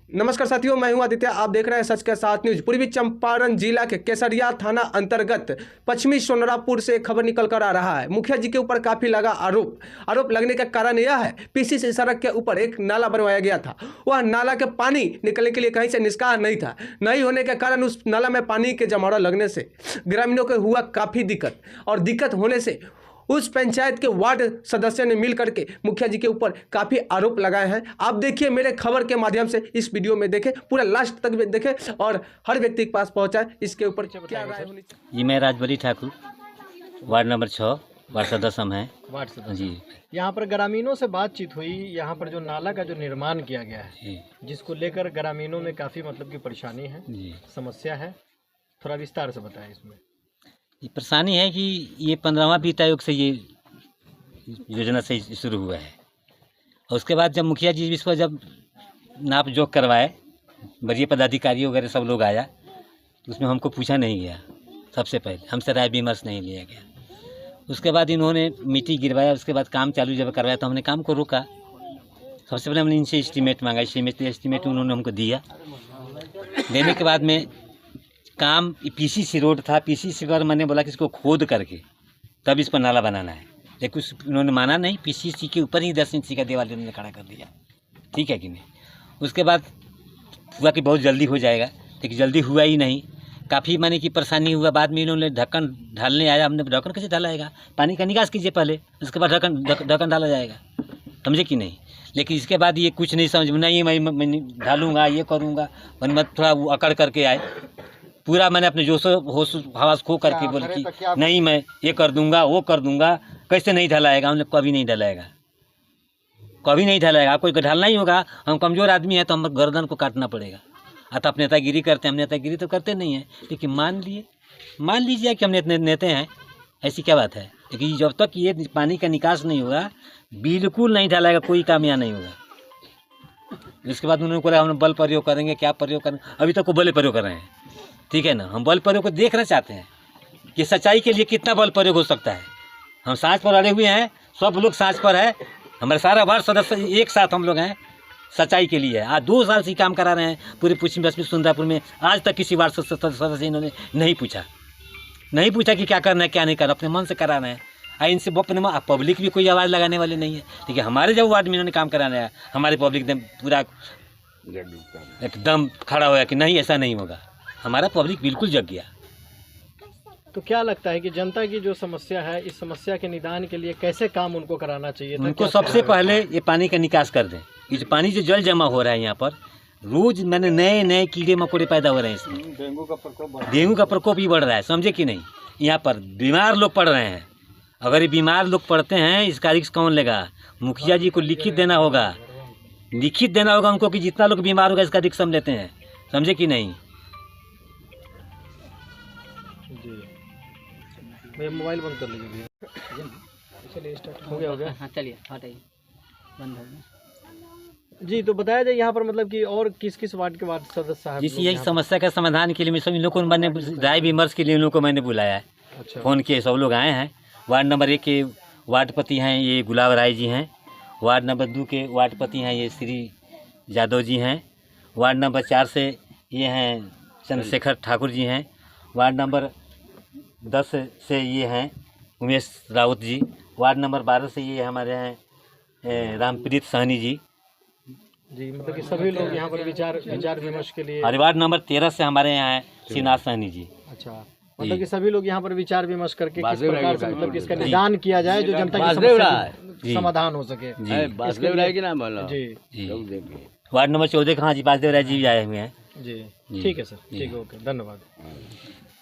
नमस्कार साथियों, मैं हूं आदित्य। आप देख रहे हैं सच के साथ न्यूज। पूर्वी चंपारण जिला के केसरिया थाना अंतर्गत पश्चिमी सोनरापुर से एक खबर निकल कर आ रहा है। मुखिया जी के ऊपर काफी लगा आरोप लगने का कारण यह है, पीसीसी सड़क के ऊपर एक नाला बनवाया गया था। वह नाला के पानी निकलने के लिए कहीं से निष्कासन नहीं था। नहीं होने के कारण उस नाला में पानी के जमावड़ा लगने से ग्रामीणों को हुआ काफी दिक्कत, और दिक्कत होने से उस पंचायत के वार्ड सदस्य ने मिल करके मुखिया जी के ऊपर काफी आरोप लगाए हैं। आप देखिए, मेरे खबर के माध्यम से इस वीडियो में देखें, पूरा लास्ट तक देखें और हर व्यक्ति के पास पहुंचाए। इसके ऊपर क्या राय होनी चाहिए? जी, मैं Rajbari Thakur, ward number 6, ward सदस्य हम हैं। वार्ड सदस्य जी। यहाँ पर ग्रामीणों से बातचीत हुई। यहाँ पर जो नाला का जो निर्माण किया गया है, जी जिसको लेकर ग्रामीणों में काफ़ी मतलब की परेशानी है, जी। समस्या है, थोड़ा विस्तार से बताएं इसमें। ये परेशानी है कि ये 15वां वित्त आयोग से ये योजना से शुरू हुआ है, और उसके बाद जब मुखिया जी इसको जब नाप जोख करवाए, वरीय पदाधिकारी वगैरह सब लोग आया, तो उसमें हमको पूछा नहीं गया। सबसे पहले हमसे राय विमर्श नहीं लिया गया। उसके बाद इन्होंने मिट्टी गिरवाया, उसके बाद काम चालू जब करवाया तो हमने काम को रोका। सबसे पहले हमने इनसे एस्टीमेट मांगा, एस्टीमेट उन्होंने हमको दिया। देने के बाद में काम पीसीसी रोड था, पीसीसी पर मैंने बोला कि इसको खोद करके तब इस पर नाला बनाना है, लेकिन उन्होंने माना नहीं। पीसीसी के ऊपर ही 10 इंच का दीवार उन्होंने खड़ा कर दिया, ठीक है कि नहीं। उसके बाद हुआ कि बहुत जल्दी हो जाएगा, लेकिन जल्दी हुआ ही नहीं। काफ़ी माने कि परेशानी हुआ। बाद में इन्होंने ढक्कन ढालने आया। हमने ढक्कन कैसे ढलाएगा, पानी का निकास कीजिए पहले, उसके बाद ढक्कन डाला जाएगा, समझे कि नहीं। लेकिन इसके बाद ये कुछ नहीं समझ में, नहीं मैं ढालूँगा, ये करूँगा। मैं थोड़ा वो अकड़ करके आए, पूरा मैंने अपने जोश होश हवास खो करके बोले कि नहीं मैं ये कर दूंगा, वो कर दूंगा। कैसे नहीं ढलाएगा? हमने कभी नहीं ढलाएगा, कभी नहीं ढलाएगा। आपको ढालना ही होगा। हम कमज़ोर आदमी हैं तो हम गर्दन को काटना पड़ेगा। अतः आप नेतागिरी करते हैं, हम नेतागिरी तो करते नहीं हैं, लेकिन मान लीजिए कि हम नेता हैं, ऐसी क्या बात है। लेकिन जब तक ये पानी का निकास नहीं होगा, बिल्कुल नहीं ढलाएगा, कोई काम यहाँ नहीं होगा। उसके बाद उन्होंने बोला हम बल प्रयोग करेंगे, क्या प्रयोग करेंगे। अभी तक वो बल प्रयोग कर रहे हैं, ठीक है ना। हम बल प्रयोग को देखना चाहते हैं कि सच्चाई के लिए कितना बल प्रयोग हो सकता है। हम सांस पर अड़े हुए हैं, सब लोग सांस पर है। हमारे सारा वार्ड सदस्य एक साथ हम लोग हैं, सच्चाई के लिए। आज 2 साल से काम करा रहे हैं पूरे पश्चिमी सोनरापुर में। आज तक किसी वार्ड सदस्य इन्होंने नहीं पूछा कि क्या करना है क्या नहीं करना, अपने मन से करा रहे हैं। इनसे अपने पब्लिक भी कोई आवाज़ लगाने वाले नहीं है, ठीक है। हमारे जब वार्ड में इन्होंने काम कराना है, हमारी पब्लिक ने पूरा एकदम खड़ा होया कि नहीं ऐसा नहीं होगा। हमारा पब्लिक बिल्कुल जग गया। तो क्या लगता है कि जनता की जो समस्या है, इस समस्या के निदान के लिए कैसे काम उनको कराना चाहिए? उनको सबसे पहले ये पानी का निकास कर दें। ये जो पानी जो जल जमा हो रहा है यहाँ पर, रोज मैंने नए कीड़े मकोड़े पैदा हो रहे हैं इसमें। डेंगू का प्रकोप भी बढ़ रहा है, समझे कि नहीं। यहाँ पर बीमार लोग पड़ रहे हैं। अगर ये बीमार लोग पड़ते हैं, इसका रिस्क कौन लेगा? मुखिया जी को लिखित देना होगा उनको कि जितना लोग बीमार होगा इसका रिस्क हम लेते हैं, समझे कि नहीं। जी, मोबाइल बंद कर लीजिए भैया। चलिए स्टार्ट हो गया। हाँ चलिए, हटाइए, बंद हो गया। जी, तो बताया जाए यहाँ पर मतलब कि और किस वार्ड के वार्ड सदस्य हैं? जिस यही समस्या का समाधान के लिए मैं सब इन लोगों को मैंने राय विमर्श के लिए इन लोगों को मैंने बुलाया है। अच्छा। फ़ोन किए, सब लोग आए हैं। वार्ड नंबर 1 के वार्डपति हैं ये गुलाब राय जी हैं। वार्ड नंबर 2 के वार्डपति हैं ये श्री यादव जी हैं। वार्ड नंबर 4 से ये हैं चंद्रशेखर ठाकुर जी हैं। वार्ड नंबर 10 से ये हैं उमेश राउत जी। वार्ड नंबर 12 से ये हमारे हैं रामप्रीत सहनी जी। मतलब कि सभी लोग यहाँ पर विचार विमर्श के लिए। और वार्ड नंबर 13 से हमारे यहाँ हैं श्रीनाथ सहनी जी। अच्छा, मतलब कि सभी लोग यहाँ पर विचार विमर्श करके किस प्रकार से मतलब कि इसका निदान किया जाए जो जनता की समस्या का समाधान हो सके। जी, वार्ड नंबर 14 हाँ जी, वासुदेव राय जी भी आए हुए हैं। जी, ठीक है सर, ठीक है, ओके, धन्यवाद।